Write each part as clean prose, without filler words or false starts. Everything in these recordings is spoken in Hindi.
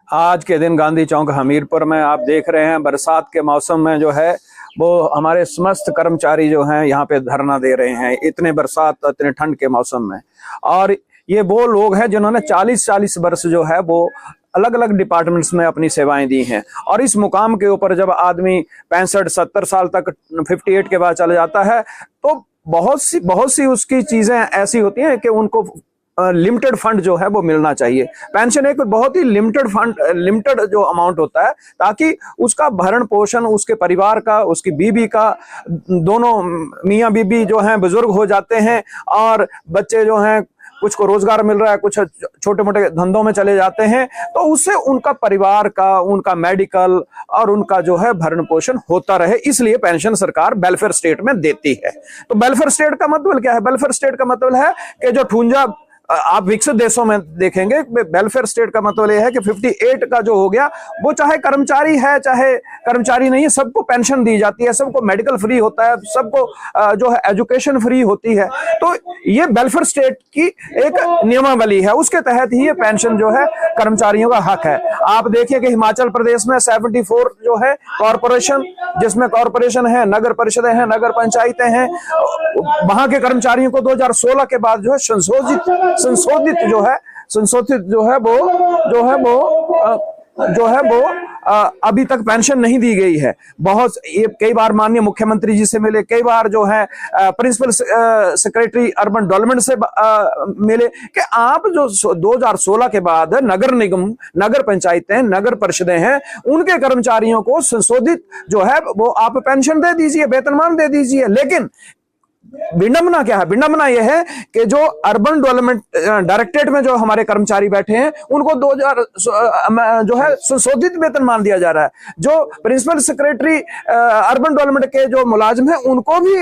आज के दिन गांधी चौक हमीरपुर में आप देख रहे हैं, बरसात के मौसम में जो है वो हमारे समस्त कर्मचारी जो हैं यहाँ पे धरना दे रहे हैं, इतने बरसात इतने ठंड के मौसम में। और ये वो लोग हैं जिन्होंने 40-40 वर्ष जो है वो अलग अलग डिपार्टमेंट्स में अपनी सेवाएं दी हैं। और इस मुकाम के ऊपर जब आदमी 65-70 साल तक 58 के बाद चला जाता है तो बहुत सी उसकी चीजें ऐसी होती हैं कि उनको लिमिटेड फंड जो है वो मिलना चाहिए। पेंशन एक बहुत ही लिमिटेड जो अमाउंट होता है, ताकि उसका भरण पोषण उसके परिवार का, उसकी बीबी का, दोनों मियाँ बीबी जो हैं बुजुर्ग हो जाते हैं और बच्चे जो हैं कुछ को रोजगार मिल रहा है, कुछ छोटे मोटे धंधों में चले जाते हैं, तो उससे उनका परिवार का, उनका मेडिकल और उनका जो है भरण पोषण होता रहे, इसलिए पेंशन सरकार वेलफेयर स्टेट में देती है। तो वेलफेयर स्टेट का मतलब क्या है? वेलफेयर स्टेट का मतलब है कि जो ठूंजा आप विकसित देशों में देखेंगे, वेलफेयर स्टेट का मतलब यह है कि 58 का जो हो गया वो चाहे कर्मचारी है चाहे कर्मचारी नहीं है, सबको पेंशन दी जाती है, सबको मेडिकल फ्री होता है, सबको जो है एजुकेशन फ्री होती है। तो ये वेलफेयर स्टेट की एक नियमावली है, उसके तहत ही ये पेंशन जो है कर्मचारियों का हक है। आप देखिए कि हिमाचल प्रदेश में 74 जो है कॉरपोरेशन, जिसमें कॉरपोरेशन है, नगर परिषदें हैं, नगर पंचायतें हैं, वहां के कर्मचारियों को 2016 के बाद जो है संशोधित जो है वो अभी तक पेंशन नहीं दी गई है। कई बार माननीय मुख्यमंत्री जी से मिले, कई बार जो है प्रिंसिपल सेक्रेटरी अर्बन डेवलपमेंट से मिले कि आप जो 2016 के बाद नगर निगम, नगर पंचायतें, नगर परिषदें हैं, उनके कर्मचारियों को संशोधित जो है वो आप पेंशन दे दीजिए, वेतनमान दे दीजिए। लेकिन विडंबना क्या है? विडंबना यह है कि जो अर्बन डेवलपमेंट डायरेक्टरेट में जो हमारे कर्मचारी बैठे हैं उनको 2000 जो है संशोधित वेतनमान दिया जा रहा है। जो प्रिंसिपल सेक्रेटरी अर्बन डेवलपमेंट के जो मुलाजिम हैं उनको भी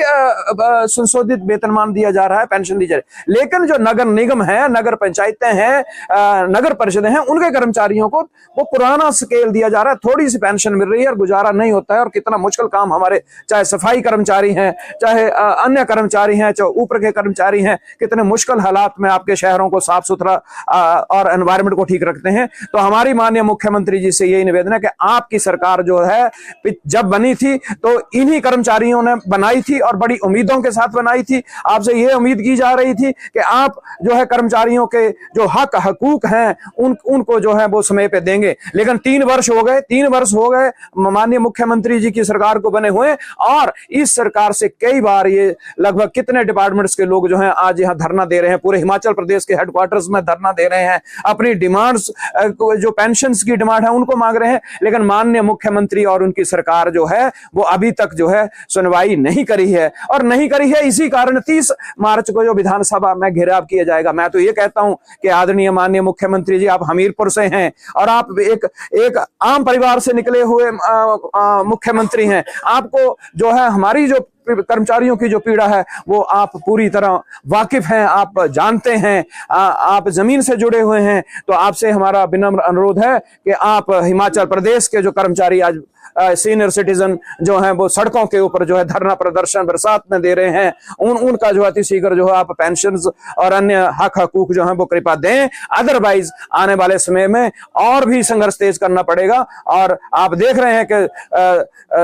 संशोधित वेतनमान दिया जा रहा है, पेंशन दी जा रही है। लेकिन जो नगर निगम है, नगर पंचायतें हैं, नगर परिषदें हैं, उनके कर्मचारियों को वो पुराना स्केल दिया जा रहा है, थोड़ी सी पेंशन मिल रही है और गुजारा नहीं होता है। और कितना मुश्किल काम हमारे, चाहे सफाई कर्मचारी हैं, चाहे अन्य कर्मचारी हैं, चाहे ऊपर के कर्मचारी हैं, कितने मुश्किल हालात में आपके शहरों को साफ सुथरा और एनवायरनमेंट को ठीक रखते हैं। तो हमारी माननीय मुख्यमंत्री जी से यही निवेदन है कि आपकी सरकार जो है जब बनी थी तो इन्हीं कर्मचारियों ने बनाई थी और बड़ी उम्मीदों के साथ बनाई थी। आपसे ये उम्मीद की जा रही थी कि आप जो है कर्मचारियों के जो हकूक हैं उनको जो है वो समय पे देंगे। लेकिन 3 वर्ष हो गए माननीय मुख्यमंत्री जी की सरकार को बने हुए, और इस सरकार से कई बार ये लगभग कितने डिपार्टमेंट्स के लोग जो हैं आज यहाँ धरना दे रहे हैं, पूरे हिमाचल प्रदेश के हेडक्वार्टर्स में धरना दे रहे हैं, अपनी डिमांड्स जो पेंशन्स की डिमांड है उनको मांग रहे हैं। लेकिन माननीय मुख्यमंत्री और उनकी सरकार जो है वो अभी तक जो है सुनवाई नहीं करी है, और नहीं करी है इसी कारण 30 मार्च को जो विधानसभा में घेराव किया जाएगा। मैं तो ये कहता हूं कि आदरणीय माननीय मुख्यमंत्री जी, आप हमीरपुर से हैं और आप एक आम परिवार से निकले हुए मुख्यमंत्री हैं। आपको जो है हमारी जो कर्मचारियों की जो पीड़ा है वो आप पूरी तरह वाकिफ हैं, आप जानते हैं, आप जमीन से जुड़े हुए हैं। तो आपसे हमारा विनम्र अनुरोध है कि आप हिमाचल प्रदेश के जो कर्मचारी आज सीनियर सिटीजन जो हैं वो सड़कों के ऊपर जो है धरना प्रदर्शन बरसात में दे रहे हैं, उनका जो अतिशीघ्र जो है आप पेंशन और अन्य हकूक जो है वो कृपा दें। अदरवाइज आने वाले समय में और भी संघर्ष तेज करना पड़ेगा। और आप देख रहे हैं कि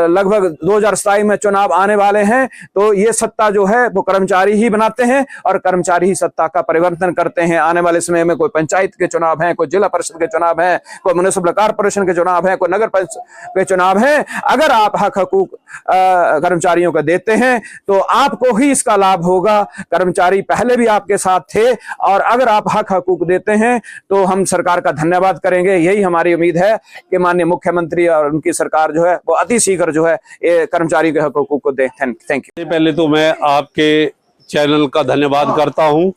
लगभग 2027 में चुनाव आने वाले हैं, तो ये सत्ता जो है वो कर्मचारी ही बनाते हैं और कर्मचारी ही सत्ता का परिवर्तन करते हैं। आने वाले समय में कोई पंचायत के चुनाव हैं, कोई जिला परिषद के चुनाव हैं, कोई म्युनिसिपल कॉर्पोरेशन के चुनाव हैं, कोई नगर परिषद के चुनाव हैं। अगर आप हकूक कर्मचारियों को देते हैं तो आपको ही इसका लाभ होगा। कर्मचारी पहले भी आपके साथ थे, और अगर आप हकूक देते हैं तो हम सरकार का धन्यवाद करेंगे। यही हमारी उम्मीद है कि माननीय मुख्यमंत्री और उनकी सरकार जो है वो अतिशीघ्र जो है कर्मचारी के हकूक को दे। Thank you. पहले तो मैं आपके चैनल का धन्यवाद करता हूं।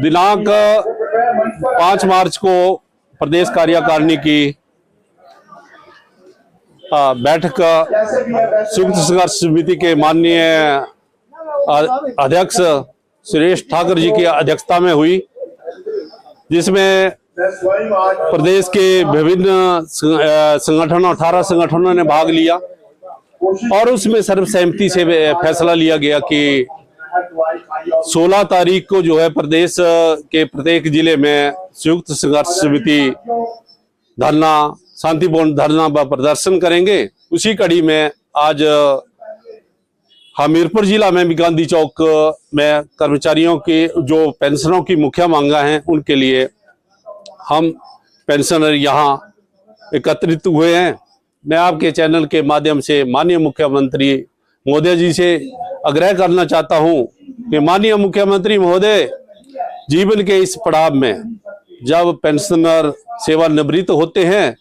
दिनांक 5 मार्च को प्रदेश कार्यकारिणी की बैठक संयुक्त संघर्ष समिति के माननीय अध्यक्ष सुरेश ठाकुर जी की अध्यक्षता में हुई, जिसमें प्रदेश के विभिन्न संगठनों 18 संगठनों ने भाग लिया, और उसमें सर्वसहमति से फैसला लिया गया कि 16 तारीख को जो है प्रदेश के प्रत्येक जिले में संयुक्त संघर्ष समिति धरना, शांतिपूर्ण धरना व प्रदर्शन करेंगे। उसी कड़ी में आज हमीरपुर जिला में भी गांधी चौक में कर्मचारियों की जो पेंशनों की मुख्य मांगा हैं उनके लिए हम पेंशनर यहाँ एकत्रित हुए हैं। मैं आपके चैनल के माध्यम से माननीय मुख्यमंत्री महोदय जी से आग्रह करना चाहता हूं कि माननीय मुख्यमंत्री महोदय, जीवन के इस पड़ाव में जब पेंशनर सेवानिवृत्त होते हैं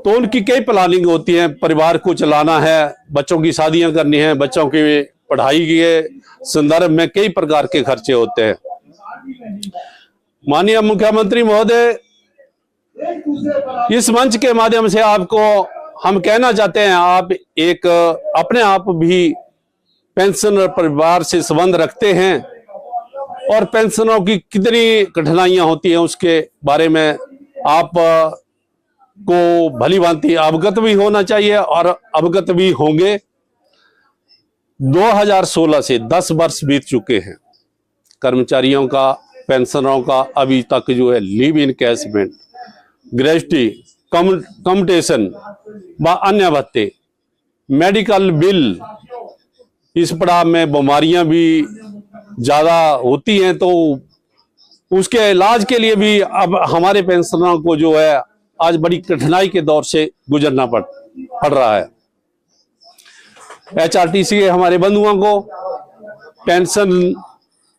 तो उनकी कई प्लानिंग होती है। परिवार को चलाना है, बच्चों की शादियां करनी है, बच्चों की पढ़ाई के संदर्भ में कई प्रकार के खर्चे होते हैं। माननीय मुख्यमंत्री महोदय, इस मंच के माध्यम से आपको हम कहना चाहते हैं, आप एक अपने आप भी पेंशनर परिवार से संबंध रखते हैं और पेंशनरों की कितनी कठिनाइयां होती हैं उसके बारे में आप को भली भांति अवगत भी होना चाहिए और अवगत भी होंगे। 2016 से 10 वर्ष बीत चुके हैं। कर्मचारियों का, पेंशनरों का अभी तक जो है लीव इनकैशमेंट, ग्रेजुटी, कम्यूटेशन व अन्य भत्ते, मेडिकल बिल, इस पड़ाव में बीमारियां भी ज्यादा होती हैं तो उसके इलाज के लिए भी अब हमारे पेंशनरों को जो है आज बड़ी कठिनाई के दौर से गुजरना पड़ रहा है। HRTC के हमारे बंधुओं को पेंशन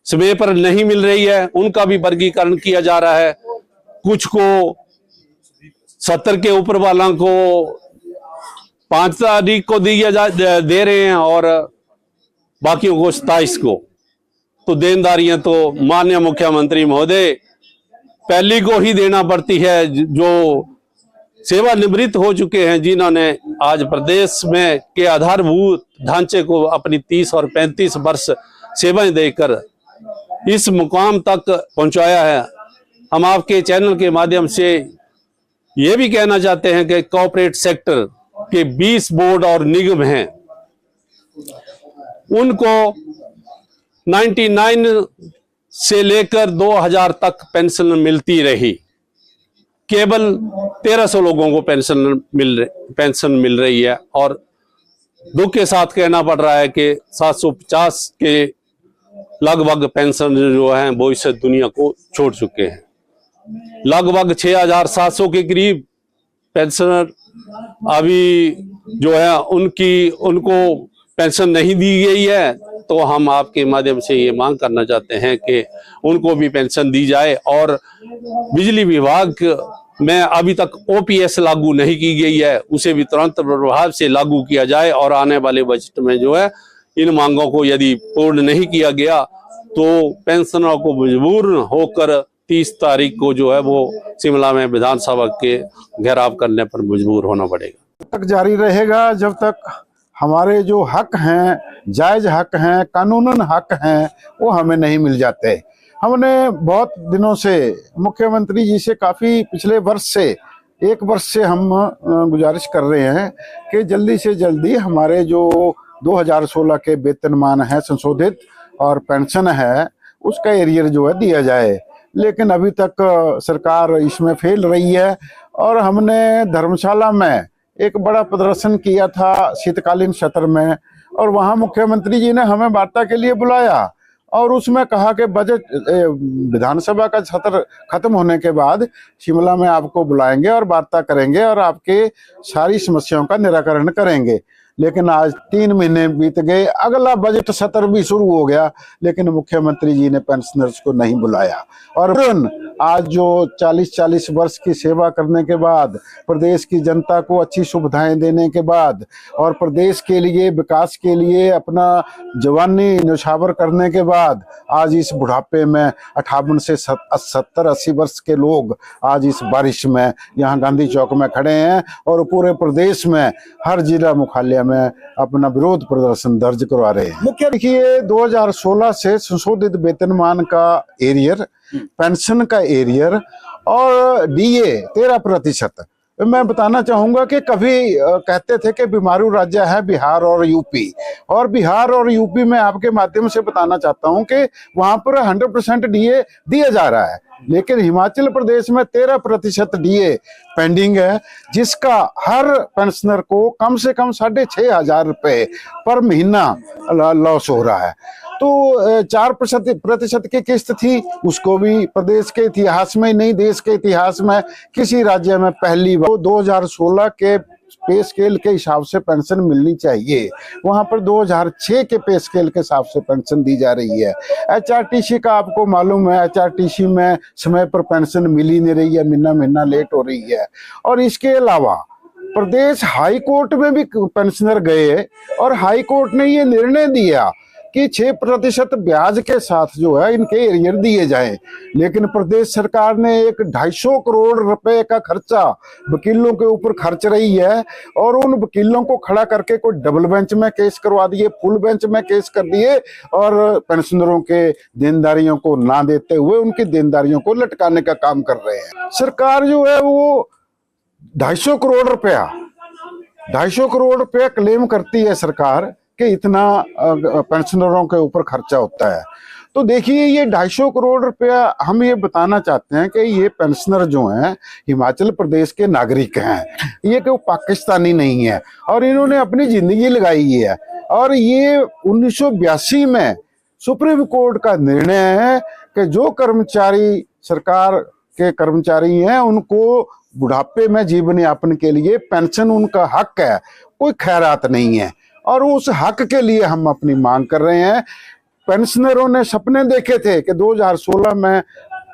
समय पर नहीं मिल रही है, उनका भी वर्गीकरण किया जा रहा है। कुछ को 70 के ऊपर वालों को 5 तारीख को दे रहे हैं और बाकियों को 27 को। तो देनदारियां तो माननीय मुख्यमंत्री महोदय पहली को ही देना पड़ती है। जो सेवानिवृत्त हो चुके हैं, जिन्होंने आज प्रदेश में के आधारभूत ढांचे को अपनी 30 और 35 वर्ष सेवाएं देकर इस मुकाम तक पहुंचाया है। हम आपके चैनल के माध्यम से ये भी कहना चाहते हैं कि कॉर्पोरेट सेक्टर के 20 बोर्ड और निगम हैं, उनको 99 से लेकर 2000 तक पेंशन मिलती रही। केवल 1300 लोगों को पेंशन मिल रही है और दुख के साथ कहना पड़ रहा है कि 750 के लगभग पेंशन जो है वो इस दुनिया को छोड़ चुके हैं। लगभग 6700 के करीब पेंशनर अभी जो है उनको पेंशन नहीं दी गई है। तो हम आपके माध्यम से ये मांग करना चाहते हैं कि उनको भी पेंशन दी जाए और बिजली विभाग में अभी तक OPS लागू नहीं की गई है, उसे भी तुरंत प्रभाव से लागू किया जाए और आने वाले बजट में जो है इन मांगों को यदि पूर्ण नहीं किया गया तो पेंशनरों को मजबूर होकर 30 तारीख को जो है वो शिमला में विधानसभा के घेराव करने पर मजबूर होना पड़ेगा। तक जारी रहेगा जब तक हमारे जो हक हैं, जायज हक हैं, कानूनन हक हैं, वो हमें नहीं मिल जाते। हमने बहुत दिनों से मुख्यमंत्री जी से काफ़ी पिछले वर्ष से 1 वर्ष से हम गुजारिश कर रहे हैं कि जल्दी से जल्दी हमारे जो 2016 के वेतनमान है संशोधित और पेंशन है उसका एरियर जो है दिया जाए, लेकिन अभी तक सरकार इसमें फेल रही है। और हमने धर्मशाला में एक बड़ा प्रदर्शन किया था शीतकालीन सत्र में और वहाँ मुख्यमंत्री जी ने हमें वार्ता के लिए बुलाया और उसमें कहा कि बजट विधानसभा का सत्र खत्म होने के बाद शिमला में आपको बुलाएंगे और वार्ता करेंगे और आपके सारी समस्याओं का निराकरण करेंगे। लेकिन आज 3 महीने बीत गए, अगला बजट सत्र भी शुरू हो गया, लेकिन मुख्यमंत्री जी ने पेंशनर्स को नहीं बुलाया। और आज जो 40-40 वर्ष की सेवा करने के बाद, प्रदेश की जनता को अच्छी सुविधाएं देने के बाद और प्रदेश के लिए विकास के लिए अपना जवानी न्यौछावर करने के बाद आज इस बुढ़ापे में 58 से 70-80 वर्ष के लोग आज इस बारिश में यहाँ गांधी चौक में खड़े हैं और पूरे प्रदेश में हर जिला मुख्यालय में अपना विरोध प्रदर्शन दर्ज करवा रहे हैं। मुख्य देखिए 2016 से संशोधित वेतनमान का एरियर, पेंशन का एरियर और DA 13% मैं बताना चाहूंगा कि कभी कहते थे कि बीमारू राज्य है बिहार और यूपी, और बिहार और यूपी में आपके माध्यम से बताना चाहता हूं कि वहां पर 100% डीए दिया जा रहा है, लेकिन हिमाचल प्रदेश में 13% डीए पेंडिंग है, जिसका हर पेंशनर को कम से कम 6,500 रुपए पर महीना लॉस हो रहा है। तो 4% की किस्त थी, उसको भी प्रदेश के इतिहास में नहीं देश के इतिहास में किसी राज्य में पहली बार 2016 के पे स्केल के हिसाब से पेंशन मिलनी चाहिए, वहां पर 2006 के पे स्केल के हिसाब से पेंशन दी जा रही है। एचआरटीसी का आपको मालूम है, एचआरटीसी में समय पर पेंशन मिल ही नहीं रही है, महीना महीना लेट हो रही है। और इसके अलावा प्रदेश हाई कोर्ट में भी पेंशनर गए और हाई कोर्ट ने ये निर्णय दिया कि 6% ब्याज के साथ जो है इनके एरियर दिए जाएं, लेकिन प्रदेश सरकार ने एक 250 करोड़ रुपए का खर्चा वकीलों के ऊपर खर्च रही है, और उन वकीलों को खड़ा करके कोई डबल बेंच में केस करवा दिए, फुल बेंच में केस कर दिए, और पेंशनरों के देनदारियों को ना देते हुए उनकी देनदारियों को लटकाने का काम कर रहे हैं। सरकार जो है वो 250 करोड़ रुपया क्लेम करती है सरकार कि इतना पेंशनरों के ऊपर खर्चा होता है। तो देखिए, ये 250 करोड़ रुपया, हम ये बताना चाहते हैं कि ये पेंशनर जो हैं हिमाचल प्रदेश के नागरिक हैं, ये कोई पाकिस्तानी नहीं है, और इन्होंने अपनी जिंदगी लगाई है। और ये 1982 में सुप्रीम कोर्ट का निर्णय है कि जो कर्मचारी सरकार के कर्मचारी हैं उनको बुढ़ापे में जीवन यापन के लिए पेंशन उनका हक है, कोई खैरात नहीं है, और उस हक के लिए हम अपनी मांग कर रहे हैं। पेंशनरों ने सपने देखे थे कि 2016 में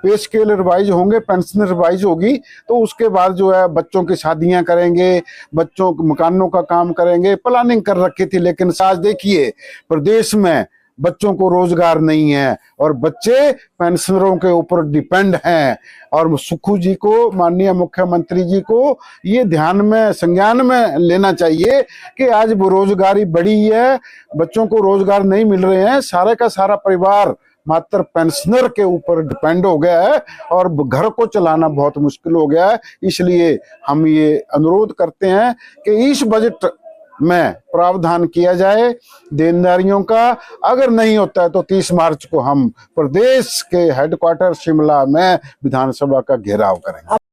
पे स्केल रिवाइज होंगे, पेंशन रिवाइज होगी, तो उसके बाद जो है बच्चों की शादियां करेंगे, बच्चों के मकानों का काम करेंगे, प्लानिंग कर रखी थी। लेकिन आज देखिए, प्रदेश में बच्चों को रोजगार नहीं है और बच्चे पेंशनरों के ऊपर डिपेंड हैं। और सुखू जी को, माननीय मुख्यमंत्री जी को ये ध्यान में, संज्ञान में लेना चाहिए कि आज बेरोजगारी बढ़ी है, बच्चों को रोजगार नहीं मिल रहे हैं, सारे का सारा परिवार मात्र पेंशनर के ऊपर डिपेंड हो गया है और घर को चलाना बहुत मुश्किल हो गया है। इसलिए हम ये अनुरोध करते हैं कि इस बजट में प्रावधान किया जाए देनदारियों का। अगर नहीं होता है तो 30 मार्च को हम प्रदेश के हेडक्वार्टर शिमला में विधानसभा का घेराव करेंगे।